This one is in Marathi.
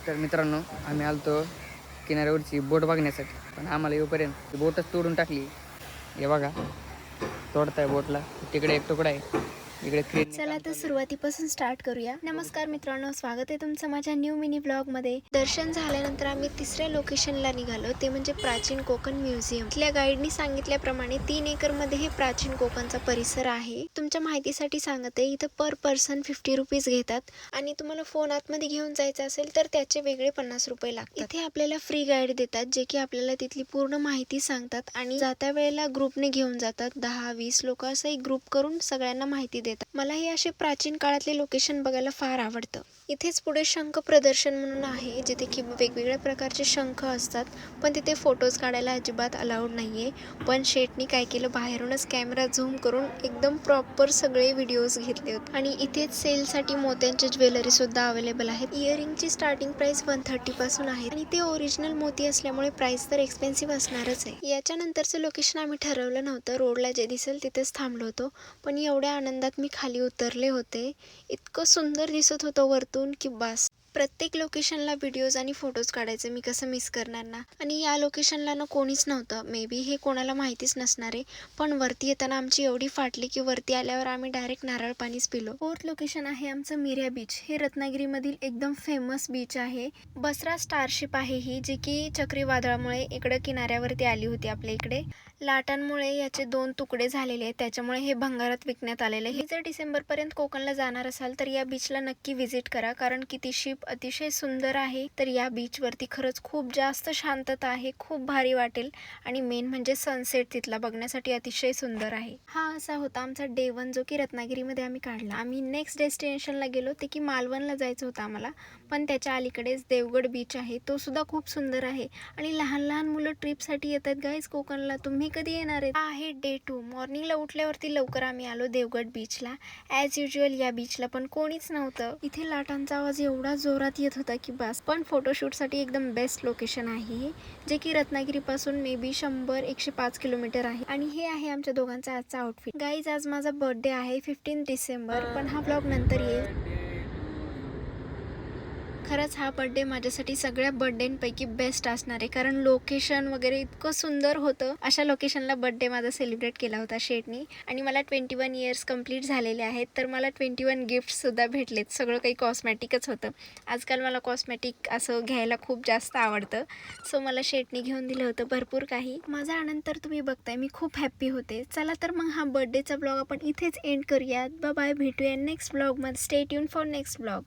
तर मित्रांनो, आम्ही आलतो किनाऱ्यावरची बोट बघण्यासाठी, पण आम्हाला येऊपर्यंत बोटच तोडून टाकली. हे बघा, तोडताय बोटला. तिकडे एक तुकडा आहे, इकडे क्रेन. चला तर सुरुवातीपासून स्टार्ट करूया. नमस्कार मित्रांनो, स्वागत आहे तुमचं माझ्या न्यू मिनी ब्लॉग मध्ये. दर्शन झाल्यानंतर आम्ही तिसऱ्या लोकेशनला निघालो, ते म्हणजे प्राचीन कोकण म्युझियम. इथल्या गाईडनी सांगितल्याप्रमाणे 3 एकर मध्ये हे प्राचीन कोकणचा परिसर आहे. तुमच्या माहितीसाठी सांगते, इथं पर पर्सन 50 रुपीज घेतात आणि तुम्हाला फोन आतमध्ये घेऊन जायचा असेल तर त्याचे वेगळे 50 रुपये लागतात. इथे आपल्याला फ्री गाईड देतात, जे की आपल्याला तिथली पूर्ण माहिती सांगतात आणि जात्या वेळेला ग्रुपने घेऊन जातात. 10-20 लोक असं एक ग्रुप करून सगळ्यांना माहिती देतात. मला हे असे प्राचीन काळातले लोकेशन बघायला फार आवडतं. इथेच पुढे शंख प्रदर्शन म्हणून आहे, जिथे की वेगवेगळ्या प्रकारचे शंख असतात, पण तिथे फोटोज काढायला अजिबात अलाउड नाहीये. पण शेटनी काय केलं, बाहेरूनच कॅमेरा झूम करून एकदम प्रॉपर सगळे व्हिडिओज घेतले होते. आणि इथेच सेलसाठी मोत्यांचे ज्वेलरी सुद्धा अवेलेबल आहेत. इयरिंगची स्टार्टिंग प्राइस 130 पासून आहे आणि ते ओरिजिनल मोती असल्यामुळे प्राइस तर एक्सपेन्सिव्ह असणारच आहे. याच्यानंतरचं लोकेशन आम्ही ठरवलं नव्हतं, रोडला जे दिसेल तिथेच थांबलो होतो. पण एवढ्या आनंदात मी खाली उतरले होते. इतकं सुंदर दिसत होतं वरतून की बस. प्रत्येक लोकेशनला व्हिडिओज आणि फोटोज काढायचे, मी कसं मिस करणार ना. आणि या लोकेशनला ना कोणीच नव्हतं, मे बी हे कोणाला माहितीच नसणार आहे. पण वरती येताना आमची एवढी फाटली की वरती आल्यावर आम्ही डायरेक्ट नारळ पाणीच पिलो. फोर्थ लोकेशन आहे आमचं मिऱ्या बीच. हे रत्नागिरीमधील एकदम फेमस बीच आहे. बसरा स्टारशिप आहे ही, जी की चक्रीवादळामुळे इकडं किनाऱ्यावरती आली होती आपल्या इकडे. लाटांमुळे याचे 2 तुकडे झालेले आहेत, त्याच्यामुळे हे भंगारात विकण्यात आलेले. हे जर डिसेंबर पर्यंत कोकणला जाणार असाल तर या बीचला नक्की व्हिजिट करा, कारण की ती शिप अतिशय सुंदर आहे. तर या बीच वरती खरंच खूप जास्त शांतता आहे, खूप भारी वाटेल. आणि मेन म्हणजे सनसेट तिथला बघण्यासाठी अतिशय सुंदर आहे. हा असा होता आमचा डे 1, जो की रत्नागिरीमध्ये आम्ही काढला. आम्ही नेक्स्ट डेस्टिनेशनला गेलो, ते की मालवणला जायचं होतं आम्हाला, पण त्याच्या अलीकडेच देवगड बीच आहे, तो सुद्धा खूप सुंदर आहे. आणि लहान लहान मुलं ट्रिपसाठी येतात गाईज कोकणला. तुम्ही कधी येणार आहे? हा आहे डे 2. मॉर्निंगला उठल्यावरती लवकर आम्ही आलो देवगड बीचला. ॲज युजल या बीचला पण कोणीच नव्हतं. इथे लाटांचा आवाज एवढा जोरात येत होता की बस. पण फोटोशूटसाठी एकदम बेस्ट लोकेशन आहे, जे की रत्नागिरीपासून मे बी 100-105 किलोमीटर आहे. आणि हे आहे आमच्या दोघांचा आजचा आउटफिट. गाईज, आज माझा बर्थडे आहे 15 डिसेंबर, पण हा ब्लॉग नंतर येईल. खरंच हा बर्थडे माझ्यासाठी सगळ्या बर्थडेंपैकी बेस्ट असणार आहे, कारण लोकेशन वगैरे इतकं सुंदर होतं. अशा लोकेशनला बर्थडे माझा सेलिब्रेट केला होता शेटनी. आणि मला 21 इयर्स कंप्लीट झालेले आहेत, तर मला 21 गिफ्टसुद्धा भेटलेत. सगळं काही कॉस्मॅटिकच होतं. आजकाल मला कॉस्मॅटिक असं घ्यायला खूप जास्त आवडतं, सो मला शेटनी घेऊन दिलं होतं भरपूर काही. माझा आनंद तर तुम्ही बघताय, मी खूप हॅप्पी होते. चला तर मग हा बर्थडेचा ब्लॉग आपण इथेच एंड करूयात. बाय बाय, भेटूया नेक्स्ट ब्लॉगमध्ये. Stay tune for next blog.